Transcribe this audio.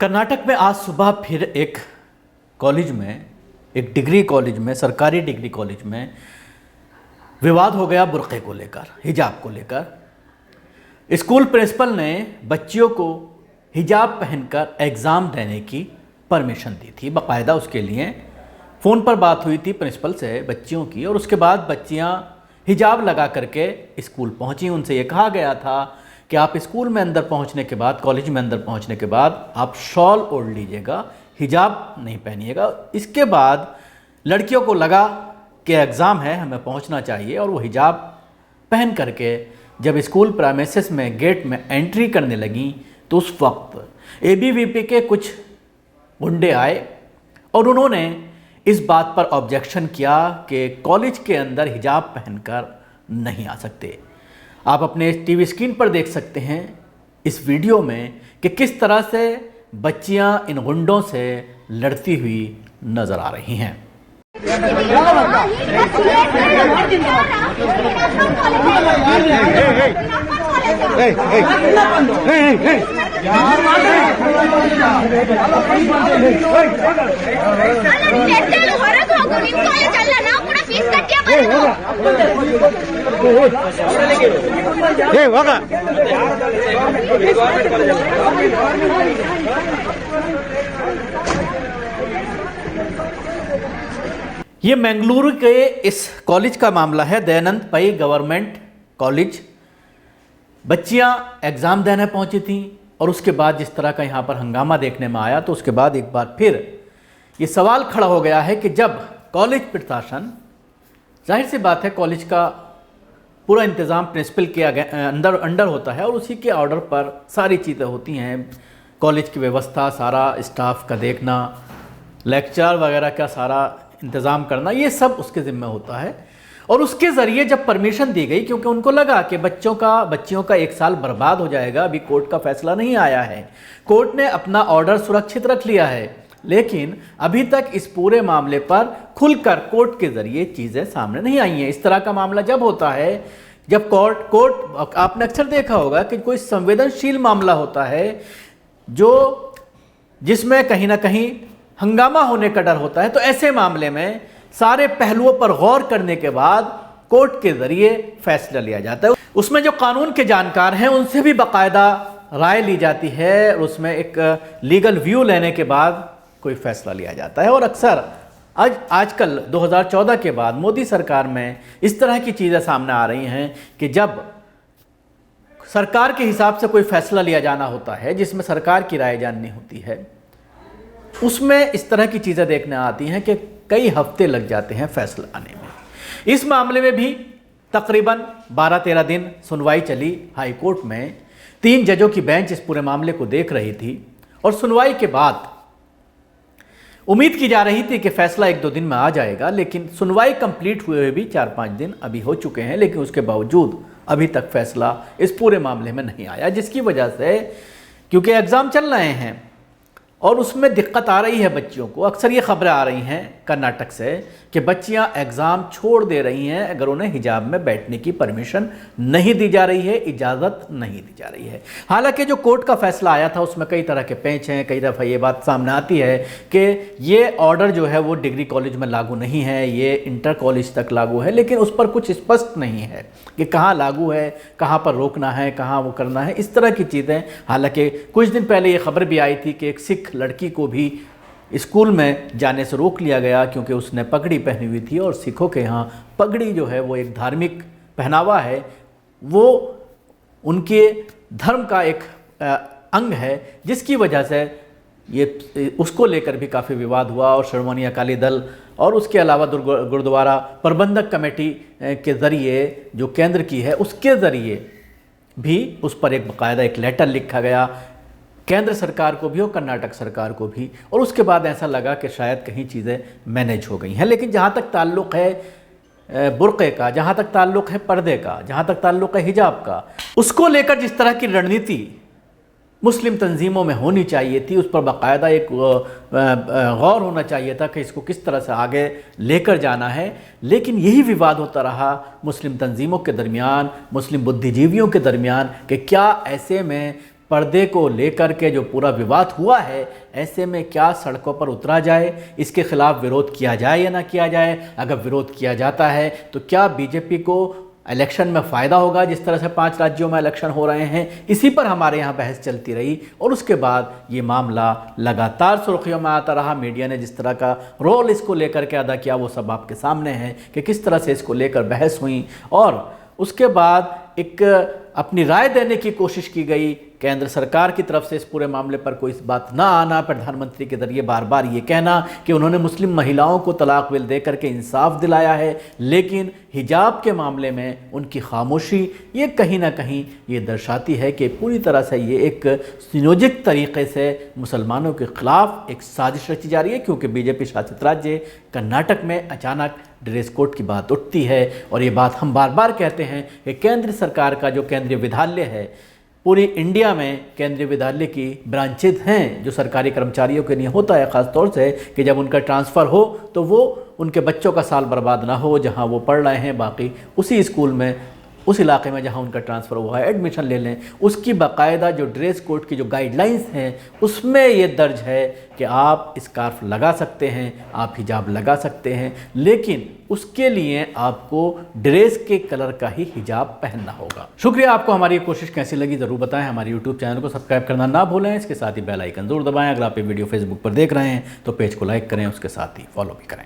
कर्नाटक में आज सुबह फिर एक कॉलेज में, एक डिग्री कॉलेज में, सरकारी डिग्री कॉलेज में विवाद हो गया बुर्के को लेकर, हिजाब को लेकर। स्कूल प्रिंसिपल ने बच्चियों को हिजाब पहनकर एग्ज़ाम देने की परमिशन दी थी। बाकायदा उसके लिए फ़ोन पर बात हुई थी प्रिंसिपल से बच्चियों की, और उसके बाद बच्चियां हिजाब लगा करके स्कूल पहुंची। उनसे ये कहा गया था कि आप स्कूल में अंदर पहुंचने के बाद, कॉलेज में अंदर पहुंचने के बाद आप शॉल ओढ़ लीजिएगा, हिजाब नहीं पहनिएगा। इसके बाद लड़कियों को लगा कि एग्ज़ाम है, हमें पहुंचना चाहिए, और वो हिजाब पहन करके जब स्कूल प्रेमिसेस में गेट में एंट्री करने लगी तो उस वक्त एबीवीपी के कुछ गुंडे आए और उन्होंने इस बात पर ऑब्जेक्शन किया कि कॉलेज के अंदर हिजाब पहनकर नहीं आ सकते। आप अपने टीवी स्क्रीन पर देख सकते हैं इस वीडियो में कि किस तरह से बच्चियां इन गुंडों से लड़ती हुई नज़र आ रही हैं। ये मंगलुरु के इस कॉलेज का मामला है, दयानंद पई गवर्नमेंट कॉलेज। बच्चियां एग्ज़ाम देने पहुंची थीं और उसके बाद जिस तरह का यहाँ पर हंगामा देखने में आया, तो उसके बाद एक बार फिर ये सवाल खड़ा हो गया है कि जब कॉलेज प्रशासन, जाहिर सी बात है कॉलेज का पूरा इंतज़ाम प्रिंसिपल के अंडर होता है और उसी के ऑर्डर पर सारी चीज़ें होती हैं, कॉलेज की व्यवस्था, सारा स्टाफ का देखना, लेक्चर वगैरह का सारा इंतज़ाम करना, ये सब उसके ज़िम्मे होता है। और उसके ज़रिए जब परमिशन दी गई, क्योंकि उनको लगा कि बच्चियों का एक साल बर्बाद हो जाएगा, अभी कोर्ट का फैसला नहीं आया है, कोर्ट ने अपना ऑर्डर सुरक्षित रख लिया है, लेकिन अभी तक इस पूरे मामले पर खुलकर कोर्ट के ज़रिए चीज़ें सामने नहीं आई हैं। इस तरह का मामला जब होता है, जब कोर्ट आपने अक्सर देखा होगा कि कोई संवेदनशील मामला होता है जिसमें कहीं ना कहीं हंगामा होने का डर होता है, तो ऐसे मामले में सारे पहलुओं पर गौर करने के बाद कोर्ट के ज़रिए फैसला लिया जाता है। उसमें जो कानून के जानकार हैं उनसे भी बाकायदा राय ली जाती है और उसमें एक लीगल व्यू लेने के बाद कोई फैसला लिया जाता है। और अक्सर आजकल 2014 के बाद मोदी सरकार में इस तरह की चीज़ें सामने आ रही हैं कि जब सरकार के हिसाब से कोई फैसला लिया जाना होता है, जिसमें सरकार की राय जाननी होती है, उसमें इस तरह की चीज़ें देखने आती हैं कि कई हफ्ते लग जाते हैं फैसला आने में। इस मामले में भी तकरीबन 12-13 दिन सुनवाई चली हाई कोर्ट में। 3 जजों की बेंच इस पूरे मामले को देख रही थी और सुनवाई के बाद उम्मीद की जा रही थी कि फैसला 1-2 दिन में आ जाएगा, लेकिन सुनवाई कंप्लीट हुए भी 4-5 दिन अभी हो चुके हैं, लेकिन उसके बावजूद अभी तक फैसला इस पूरे मामले में नहीं आया, जिसकी वजह से क्योंकि एग्ज़ाम चल रहे हैं और उसमें दिक्कत आ रही है बच्चियों को। अक्सर ये खबरें आ रही हैं कर्नाटक से कि बच्चियां एग्ज़ाम छोड़ दे रही हैं अगर उन्हें हिजाब में बैठने की परमिशन नहीं दी जा रही है, इजाज़त नहीं दी जा रही है। हालांकि जो कोर्ट का फैसला आया था उसमें कई तरह के पेंच हैं, कई दफ़ा ये बात सामने आती है कि ये ऑर्डर जो है वो डिग्री कॉलेज में लागू नहीं है, ये इंटर कॉलेज तक लागू है, लेकिन उस पर कुछ स्पष्ट नहीं है कि कहाँ लागू है, कहाँ पर रोकना है, कहाँ वो करना है, इस तरह की चीज़ें। हालाँकि कुछ दिन पहले ये खबर भी आई थी कि एक सिख लड़की को भी स्कूल में जाने से रोक लिया गया क्योंकि उसने पगड़ी पहनी हुई थी, और सिखों के यहाँ पगड़ी जो है वो एक धार्मिक पहनावा है, वो उनके धर्म का एक अंग है, जिसकी वजह से ये उसको लेकर भी काफ़ी विवाद हुआ। और श्रोमणी अकाली दल और उसके अलावा गुरुद्वारा प्रबंधक कमेटी के ज़रिए जो केंद्र की है, उसके ज़रिए भी उस पर एक बाकायदा एक लेटर लिखा गया केंद्र सरकार को भी और कर्नाटक सरकार को भी, और उसके बाद ऐसा लगा कि शायद कहीं चीज़ें मैनेज हो गई हैं। लेकिन जहाँ तक ताल्लुक़ है बुर्क़े का, जहाँ तक ताल्लुक़ है पर्दे का, जहाँ तक ताल्लुक़ है हिजाब का, उसको लेकर जिस तरह की रणनीति मुस्लिम तंजीमों में होनी चाहिए थी, उस पर बाकायदा एक गौर होना चाहिए था कि इसको किस तरह से आगे लेकर जाना है। लेकिन यही विवाद होता रहा मुस्लिम तंजीमों के दरमियान, मुस्लिम बुद्धिजीवियों के दरमियान, कि क्या ऐसे में पर्दे को लेकर के जो पूरा विवाद हुआ है, ऐसे में क्या सड़कों पर उतरा जाए, इसके खिलाफ विरोध किया जाए या ना किया जाए। अगर विरोध किया जाता है तो क्या बीजेपी को इलेक्शन में फ़ायदा होगा, जिस तरह से 5 राज्यों में इलेक्शन हो रहे हैं। इसी पर हमारे यहाँ बहस चलती रही और उसके बाद ये मामला लगातार सुर्खियों में आता रहा। मीडिया ने जिस तरह का रोल इसको लेकर के अदा किया वो सब आपके सामने है कि किस तरह से इसको लेकर बहस हुई और उसके बाद एक अपनी राय देने की कोशिश की गई। केंद्र सरकार की तरफ से इस पूरे मामले पर कोई इस बात ना आना, प्रधानमंत्री के जरिए बार बार ये कहना कि उन्होंने मुस्लिम महिलाओं को तलाक बिल दे करके इंसाफ दिलाया है, लेकिन हिजाब के मामले में उनकी खामोशी ये कहीं ना कहीं ये दर्शाती है कि पूरी तरह से ये एक संयोजित तरीके से मुसलमानों के खिलाफ एक साजिश रची जा रही है। क्योंकि बीजेपी शासित राज्य कर्नाटक में अचानक ड्रेस कोड की बात उठती है और ये बात हम बार बार कहते हैं कि केंद्र सरकार का जो केंद्रीय विद्यालय है, पूरी इंडिया में केंद्रीय विद्यालय की ब्रांचेज हैं जो सरकारी कर्मचारियों के लिए होता है, ख़ास तौर से कि जब उनका ट्रांसफ़र हो तो वो उनके बच्चों का साल बर्बाद ना हो, जहां वो पढ़ रहे हैं बाकी उसी स्कूल में, उस इलाके में जहां उनका ट्रांसफ़र हुआ है, एडमिशन ले लें। उसकी बाकायदा जो ड्रेस कोड की जो गाइडलाइंस हैं उसमें ये दर्ज है कि आप स्कार्फ लगा सकते हैं, आप हिजाब लगा सकते हैं, लेकिन उसके लिए आपको ड्रेस के कलर का ही हिजाब पहनना होगा। शुक्रिया। आपको हमारी कोशिश कैसी लगी ज़रूर बताएं। हमारे यूट्यूब चैनल को सब्सक्राइब करना ना भूलें, इसके साथ ही बेल आइकन ज़रूर दबाएं। अगर आप ये वीडियो फेसबुक पर देख रहे हैं तो पेज को लाइक करें, उसके साथ ही फॉलो भी करें।